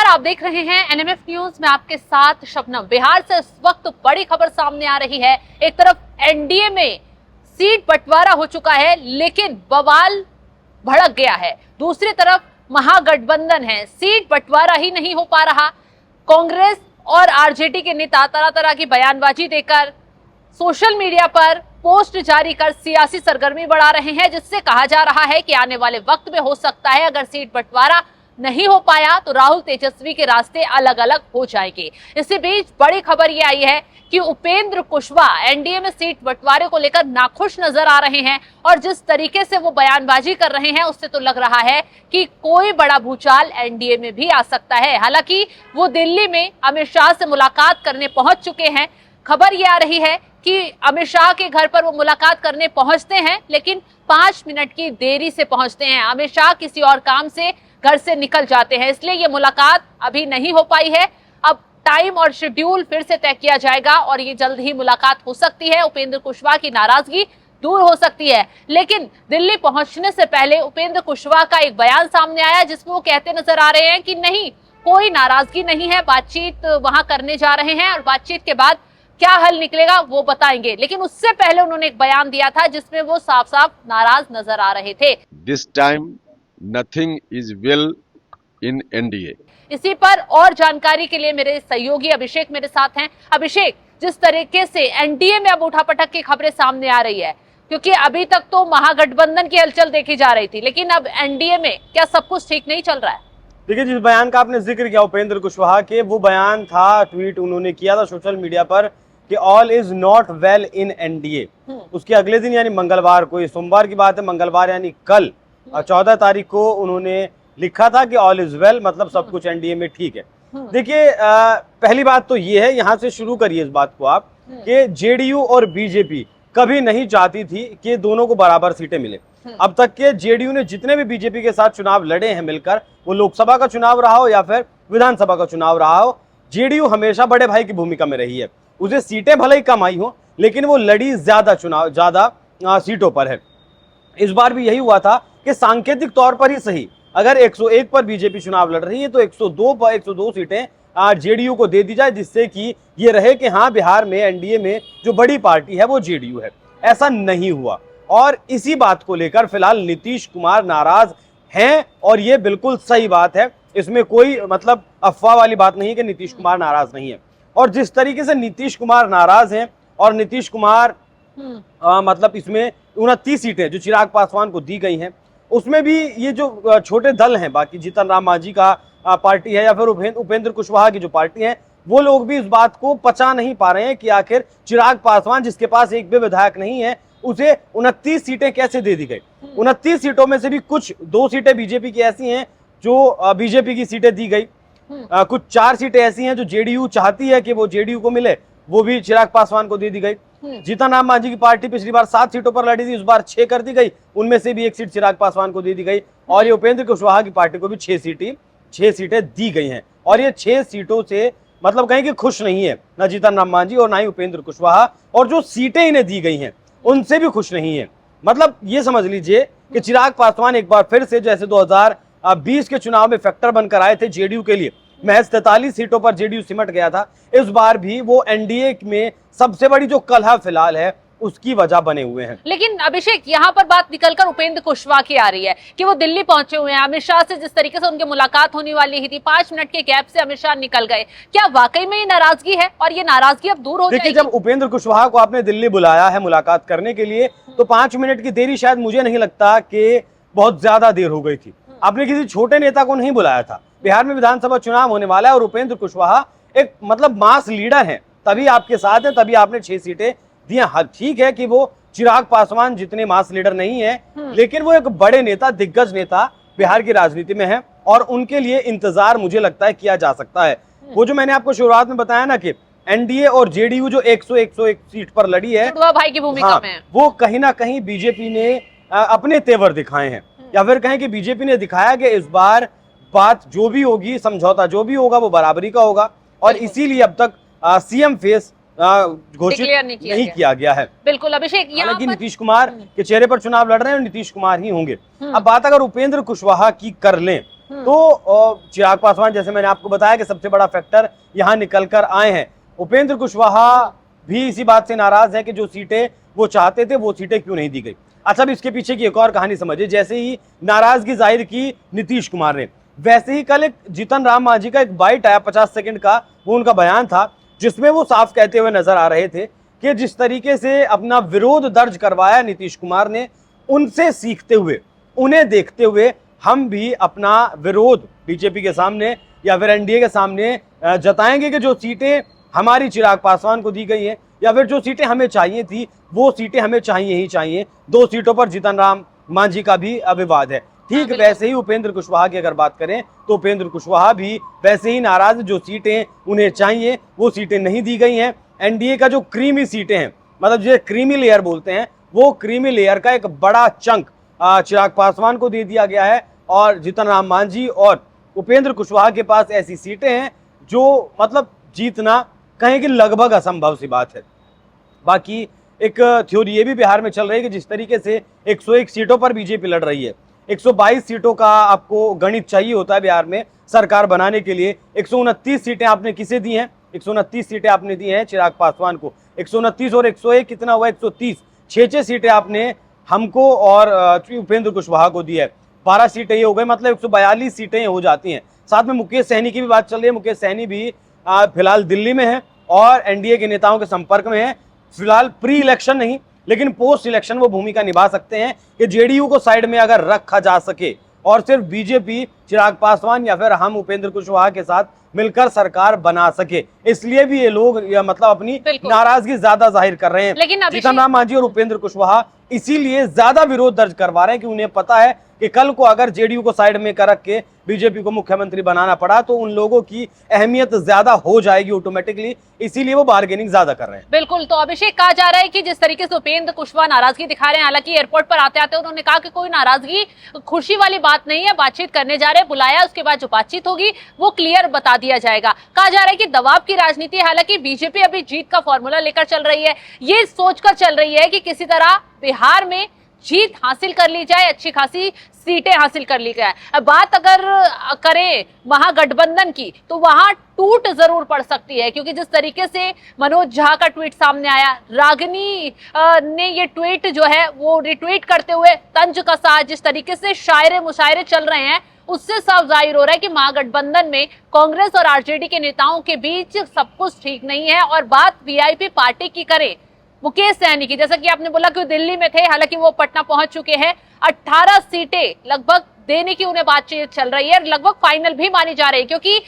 आप देख रहे हैं एनएमएफ न्यूज में आपके साथ शबनम। बिहार से इस वक्त बड़ी खबर सामने आ रही है। एक तरफ एनडीए में सीट बंटवारा हो चुका है, लेकिन बवाल भड़क गया है। दूसरी तरफ महागठबंधन है, सीट बंटवारा ही नहीं हो पा रहा। कांग्रेस और आरजेडी के नेता तरह तरह की बयानबाजी देकर सोशल मीडिया पर पोस्ट जारी कर सियासी सरगर्मी बढ़ा रहे हैं, जिससे कहा जा रहा है कि आने वाले वक्त में हो सकता है अगर सीट बंटवारा नहीं हो पाया तो राहुल तेजस्वी के रास्ते अलग अलग हो जाएंगे। इसी बीच बड़ी खबर ये आई है कि उपेंद्र कुशवाहा एनडीए में सीट बंटवारे को लेकर नाखुश नजर आ रहे हैं और जिस तरीके से वो बयानबाजी कर रहे हैं उससे तो लग रहा है कि कोई बड़ा भूचाल एनडीए में भी आ सकता है। हालांकि वो दिल्ली में अमित शाह से मुलाकात करने पहुंच चुके हैं। खबर ये आ रही है कि अमित शाह के घर पर वो मुलाकात करने पहुंचते हैं, लेकिन 5 मिनट की देरी से पहुंचते हैं। अमित शाह किसी और काम से घर से निकल जाते हैं, इसलिए ये मुलाकात अभी नहीं हो पाई है। अब टाइम और शेड्यूल फिर से तय किया जाएगा और ये जल्द ही मुलाकात हो सकती है। उपेंद्र कुशवाहा की नाराजगी दूर हो सकती है, लेकिन दिल्ली पहुंचने से पहले उपेंद्र कुशवाहा का एक बयान सामने आया जिसमें वो कहते नजर आ रहे हैं कि नहीं, कोई नाराजगी नहीं है, बातचीत वहां करने जा रहे हैं और बातचीत के बाद क्या हल निकलेगा वो बताएंगे। लेकिन उससे पहले उन्होंने एक बयान दिया था जिसमें वो साफ साफ नाराज नजर आ रहे थे। This time nothing is well in NDA. इसी पर और जानकारी के लिए मेरे सहयोगी अभिषेक मेरे साथ हैं। अभिषेक, जिस तरीके से एनडीए में अब उठापटक की खबरें सामने आ रही है, क्योंकि अभी तक तो महागठबंधन की हलचल देखी जा रही थी, लेकिन अब एनडीए में क्या सब कुछ ठीक नहीं चल रहा है? देखिए, जिस बयान का आपने जिक्र किया उपेंद्र कुशवाहा के, वो बयान था, ट्वीट उन्होंने किया था सोशल मीडिया पर कि all is not well in NDA. उसके अगले दिन यानी मंगलवार को, ये सोमवार की बात है, मंगलवार यानी कल 14 तारीख को उन्होंने लिखा था कि ऑल इज वेल, मतलब सब कुछ एनडीए में ठीक है। देखिए, पहली बात तो ये है, यहाँ से शुरू करिए इस बात को आप, कि जेडीयू और बीजेपी कभी नहीं चाहती थी कि दोनों को बराबर सीटें मिले। अब तक के जेडीयू ने जितने भी बीजेपी के साथ चुनाव लड़े हैं मिलकर, वो लोकसभा का चुनाव रहा हो या फिर विधानसभा का चुनाव रहा हो, जेडीयू हमेशा बड़े भाई की भूमिका में रही है। उसे सीटें भले ही कम आई हो, लेकिन वो लड़ी ज्यादा सीटों पर है। इस बार भी यही हुआ था कि सांकेतिक तौर पर ही सही, अगर 101 पर बीजेपी चुनाव लड़ रही है तो 102 सीटें जेडीयू को दे दी जाए, जिससे कि ये रहे कि हाँ, बिहार में एनडीए में जो बड़ी पार्टी है वो जेडीयू है। ऐसा नहीं हुआ और इसी बात को लेकर फिलहाल नीतीश कुमार नाराज हैं और ये बिल्कुल सही बात है। इसमें कोई मतलब अफवाह वाली बात नहीं है कि नीतीश कुमार नाराज नहीं है। और जिस तरीके से नीतीश कुमार नाराज हैं और नीतीश कुमार मतलब इसमें 29 सीटें जो चिराग पासवान को दी गई हैं, उसमें भी ये जो छोटे दल हैं, बाकी जीतन राम मांझी का पार्टी है या फिर उपेंद्र कुशवाहा की जो पार्टी है, वो लोग भी इस बात को पचा नहीं पा रहे हैं कि आखिर चिराग पासवान, जिसके पास एक भी विधायक नहीं है, उसे 29 सीटें कैसे दे दी गई। 29 सीटों में से भी कुछ 2 सीटें बीजेपी की ऐसी हैं जो बीजेपी की सीटें दी गई, कुछ 4 सीटें ऐसी हैं जो जेडीयू चाहती है कि वो जेडीयू को मिले, वो भी चिराग पासवान को दे दी गई। जीतन राम मांझी की पार्टी पिछली बार 7 सीटों पर लड़ी थी, इस बार 6 कर दी गई, उनमें से भी 1 सीट चिराग पासवान को दे दी गई। और ये उपेंद्र कुशवाहा की पार्टी को भी 6 सीटें दी गई हैं। और ये 6 सीटों से मतलब कहीं कि खुश नहीं है ना जीतन राम मांझी और ना ही उपेंद्र कुशवाहा, और जो सीटें इन्हें दी गई हैं उनसे भी खुश नहीं है। मतलब ये समझ लीजिए कि चिराग पासवान एक बार फिर से, जैसे 2020 के चुनाव में फैक्टर बनकर आए थे जेडीयू के लिए, महज 43 सीटों पर जेडीयू सिमट गया था, इस बार भी वो एनडीए में सबसे बड़ी जो कलह फिलहाल है उसकी वजह बने हुए हैं। लेकिन अभिषेक, यहाँ पर बात निकलकर उपेंद्र कुशवाहा की आ रही है कि वो दिल्ली पहुंचे हुए हैं। अमित शाह से जिस तरीके से उनकी मुलाकात होने वाली ही थी, 5 मिनट के गैप से अमित शाह निकल गए। क्या वाकई में ये नाराजगी है और ये नाराजगी अब दूर हो जाएगी? देखिए, जब उपेंद्र कुशवाहा को आपने दिल्ली बुलाया है मुलाकात करने के लिए, तो 5 मिनट की देरी शायद मुझे नहीं लगता कि बहुत ज्यादा देर हो गई थी। आपने किसी छोटे नेता को नहीं बुलाया था। बिहार में विधानसभा चुनाव होने वाला है और उपेंद्र कुशवाहा एक मतलब मास लीडर है, तभी आपके साथ है, तभी आपने 6 सीटें दिया। हाँ, ठीक है कि वो चिराग पासवान जितने मास लीडर नहीं है, लेकिन वो एक बड़े नेता, दिग्गज नेता बिहार की राजनीति में है और उनके लिए इंतजार मुझे लगता है किया जा सकता है। वो जो मैंने आपको शुरुआत में बताया ना कि एनडीए और जेडीयू जो 101 सीट पर लड़ी है, भाई की भूमिका में, वो कहीं ना कहीं बीजेपी ने अपने तेवर दिखाए हैं, या फिर कहें कि बीजेपी ने दिखाया कि इस बार बात जो भी होगी, समझौता जो भी होगा, वो बराबरी का होगा और इसीलिए अब तक सीएम फेस घोषित नहीं किया गया है। बिल्कुल अभिषेक, हालांकि नीतीश कुमार के चेहरे पर चुनाव लड़ रहे हैं और नीतीश कुमार ही होंगे। अब बात अगर उपेंद्र कुशवाहा की कर लें तो चिराग पासवान, जैसे मैंने आपको बताया कि सबसे बड़ा फैक्टर यहां निकल कर आए हैं। उपेंद्र कुशवाहा भी इसी बात से नाराज है कि जो सीटें वो चाहते थे वो सीटें क्यों नहीं दी गई। अच्छा, अब इसके पीछे की एक और कहानी समझिए। जैसे ही नाराजगी जाहिर की नीतीश कुमार ने, वैसे ही कल एक जीतन राम मांझी का एक बाइट आया 50 सेकंड का, वो उनका बयान था जिसमें वो साफ कहते हुए नजर आ रहे थे कि जिस तरीके से अपना विरोध दर्ज करवाया नीतीश कुमार ने, उनसे सीखते हुए, उन्हें देखते हुए हम भी अपना विरोध बीजेपी के सामने या फिर एनडीए के सामने जताएंगे कि जो सीटें हमारी चिराग पासवान को दी गई हैं या फिर जो सीटें हमें चाहिए थी वो सीटें हमें चाहिए ही चाहिए। 2 सीटों पर जीतन राम मांझी का भी अविवाद है। ठीक वैसे ही उपेंद्र कुशवाहा की अगर बात करें तो उपेंद्र कुशवाहा भी वैसे ही नाराज, जो सीटें उन्हें चाहिए वो सीटें नहीं दी गई हैं। एनडीए का जो क्रीमी सीटें हैं, मतलब जो क्रीमी लेयर बोलते हैं, वो क्रीमी लेयर का एक बड़ा चंक चिराग पासवान को दे दिया गया है और जीतन राम मांझी और उपेंद्र कुशवाहा के पास ऐसी सीटें हैं जो मतलब जीतना कहें कि लगभग असंभव सी बात है। बाकी एक थ्योरी ये भी बिहार में चल रही है कि जिस तरीके से 101 सीटों पर बीजेपी लड़ रही है, 122 सीटों का आपको गणित चाहिए होता है बिहार में सरकार बनाने के लिए। 129 सीटें आपने किसे दी हैं? 129 सीटें आपने दी हैं चिराग पासवान को। 129 और 101 कितना हुआ? 130। 6 सीटें आपने हमको और उपेंद्र कुशवाहा को दी है। 12 सीटें ये हो गई, मतलब 142 सीटें हो जाती हैं। साथ में मुकेश सहनी की भी बात चल रही है। मुकेश सहनी भी फिलहाल दिल्ली में है और एनडीए के नेताओं के संपर्क में है। फिलहाल प्री इलेक्शन नहीं, लेकिन पोस्ट इलेक्शन वो भूमिका निभा सकते हैं कि जेडीयू को साइड में अगर रखा जा सके और सिर्फ बीजेपी चिराग पासवान या फिर हम उपेंद्र कुशवाहा के साथ मिलकर सरकार बना सके। इसलिए भी ये लोग मतलब अपनी नाराजगी ज्यादा जाहिर कर रहे हैं। लेकिन जीतन राम मांझी और उपेंद्र कुशवाहा इसीलिए ज्यादा विरोध दर्ज करवा रहे हैं कि उन्हें पता है कि कल को अगर जेडीयू को साइड में कर के बीजेपी को मुख्यमंत्री बनाना पड़ा तो उन लोगों की अहमियत ज्यादा हो जाएगी ऑटोमेटिकली, इसीलिए वो बार्गेनिंग ज्यादा कर रहे हैं। बिल्कुल। तो अभिषेक, कहा जा रहा है कि जिस तरीके से उपेंद्र कुशवाहा नाराजगी दिखा रहे हैं, हालांकि एयरपोर्ट पर आते आते उन्होंने कहा कि कोई नाराजगी खुशी वाली बात नहीं है, बातचीत करने जा रहे हैं, बुलाया, उसके बाद जो बातचीत होगी वो क्लियर बता दिया जाएगा। कहा जा रहा है कि दबाव की राजनीति है, हालांकि बीजेपी अभी जीत का फॉर्मूला लेकर चल रही है, ये सोचकर चल रही है कि किसी तरह बिहार में जीत हासिल कर ली जाए, अच्छी खासी सीटें हासिल कर ली जाए। अब बात अगर करें महागठबंधन की तो वहां टूट जरूर पड़ सकती है, क्योंकि जिस तरीके से मनोज झा का ट्वीट सामने आया, रागिनी ने ये ट्वीट जो है वो रिट्वीट करते हुए तंज कसा, जिस तरीके से शायरे मुशायरे चल रहे हैं उससे साफ जाहिर हो रहा है कि महागठबंधन में कांग्रेस और आरजेडी के नेताओं के बीच सब कुछ ठीक नहीं है। और बात वीआईपी पार्टी की करें, मुकेश सहनी की, जैसा कि आपने बोला कि वो दिल्ली में थे, हालांकि वो पटना पहुंच चुके हैं। 18 सीटें लगभग देने की उन्हें बातचीत चल रही है, लगभग फाइनल भी मानी जा रही है, क्योंकि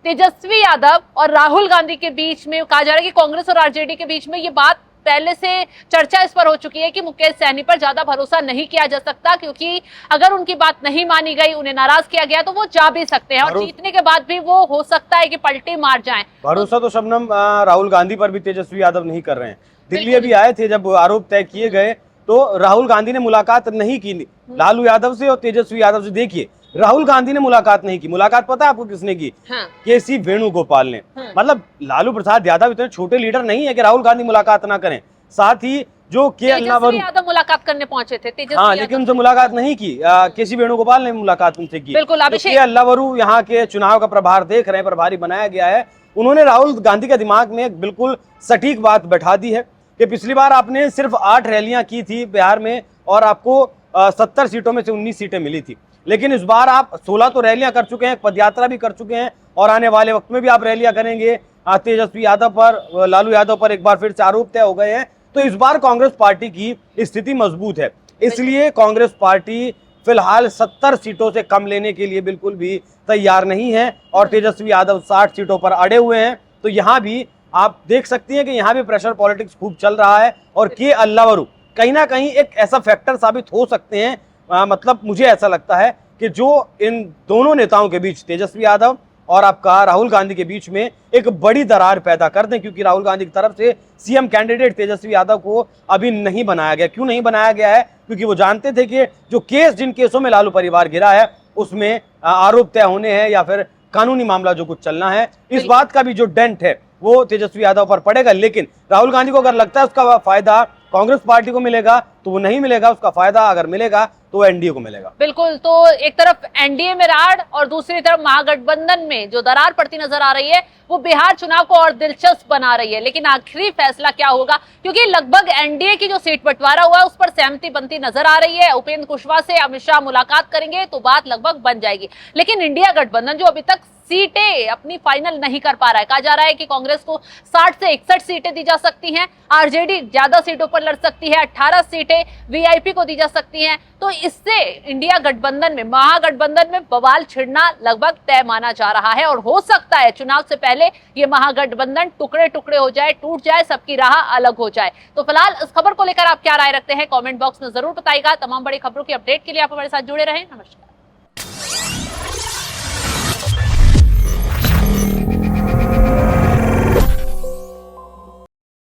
तेजस्वी यादव और राहुल गांधी के बीच में कहा जा रहा है कि कांग्रेस और आरजेडी के बीच में ये बात पहले से चर्चा इस पर हो चुकी है कि मुकेश सहनी पर ज्यादा भरोसा नहीं किया जा सकता, क्योंकि अगर उनकी बात नहीं मानी गई, उन्हें नाराज किया गया तो वो जा भी सकते हैं और जीतने के बाद भी वो हो सकता है कि पलटी मार जाएं। भरोसा तो शबनम राहुल गांधी पर भी तेजस्वी यादव नहीं कर रहे हैं। दिल्ली अभी आए थे, जब आरोप तय किए गए तो राहुल गांधी ने मुलाकात नहीं की लालू यादव से और तेजस्वी यादव से। देखिए, राहुल गांधी ने मुलाकात नहीं की। मुलाकात पता है आपको किसने की? हाँ। केसी वेणुगोपाल ने। मतलब लालू प्रसाद यादव इतने छोटे लीडर नहीं है कि राहुल गांधी मुलाकात ना करें। साथ ही जो के यादव मुलाकात करने पहुंचे थे, हाँ, लेकिन उनसे मुलाकात नहीं की। केसी वेणुगोपाल ने मुलाकात उनसे की। बिल्कुल। के अल्लावरू यहाँ के चुनाव का प्रभार देख रहे हैं, प्रभारी बनाया गया है। उन्होंने राहुल गांधी के दिमाग में एक बिल्कुल सटीक बात बैठा दी है कि पिछली बार आपने सिर्फ 8 रैलियां की थी बिहार में और आपको 70 सीटों में से 19 सीटें मिली थी, लेकिन इस बार आप 16 तो रैलियां कर चुके हैं, पदयात्रा भी कर चुके हैं और आने वाले वक्त में भी आप रैलियां करेंगे। तेजस्वी यादव पर, लालू यादव पर एक बार फिर से आरोप तय हो गए हैं। तो इस बार कांग्रेस पार्टी की स्थिति मजबूत है, इसलिए कांग्रेस पार्टी फिलहाल 70 सीटों से कम लेने के लिए बिल्कुल भी तैयार नहीं है और तेजस्वी यादव 60 सीटों पर अड़े हुए हैं। तो यहाँ भी आप देख सकती हैं कि यहाँ भी प्रेशर पॉलिटिक्स खूब चल रहा है और के अल्लावरू कहीं ना कहीं एक ऐसा फैक्टर साबित हो सकते हैं। मतलब मुझे ऐसा लगता है कि जो इन दोनों नेताओं के बीच, तेजस्वी यादव और आपका राहुल गांधी के बीच में एक बड़ी दरार पैदा कर दें, क्योंकि राहुल गांधी की तरफ से सीएम कैंडिडेट तेजस्वी यादव को अभी नहीं बनाया गया। क्यों नहीं बनाया गया है? क्योंकि वो जानते थे कि जो केस, जिन केसों में लालू परिवार घिरा है, उसमें आरोप तय होने हैं या फिर कानूनी मामला जो कुछ चलना है, इस बात का भी जो डेंट है वो तेजस्वी यादव पर पड़ेगा। लेकिन राहुल गांधी को अगर लगता है उसका फायदा कांग्रेस पार्टी को मिलेगा तो वो नहीं मिलेगा, उसका फायदा अगर मिलेगा तो एनडीए को मिलेगा। बिल्कुल, तो एक तरफ एनडीए में राड़ और दूसरी तरफ महागठबंधन में जो दरार पड़ती नजर आ रही है वो बिहार चुनाव को और दिलचस्प बना रही है। लेकिन आखिरी फैसला क्या होगा, क्योंकि लगभग एनडीए की जो सीट बंटवारा हुआ है उस पर सहमति बनती नजर आ रही है। उपेंद्र कुशवाहा से अमित शाह मुलाकात करेंगे तो बात लगभग बन जाएगी। लेकिन इंडिया गठबंधन जो अभी तक सीटें अपनी फाइनल नहीं कर पा रहा है, कहा जा रहा है कि कांग्रेस को 60 से 61 सीटें दी जा सकती हैं, आरजेडी ज्यादा सीटों पर लड़ सकती है, 18 सीटें वीआईपी को दी जा सकती हैं। तो इससे इंडिया गठबंधन में, महागठबंधन में बवाल छिड़ना लगभग तय माना जा रहा है और हो सकता है चुनाव से पहले ये महागठबंधन टुकड़े टुकड़े हो जाए, टूट जाए, सबकी राह अलग हो जाए। तो फिलहाल इस खबर को लेकर आप क्या राय रखते हैं कमेंट बॉक्स में जरूर बताइएगा। तमाम बड़ी खबरों की अपडेट के लिए आप हमारे साथ जुड़े रहें। नमस्कार।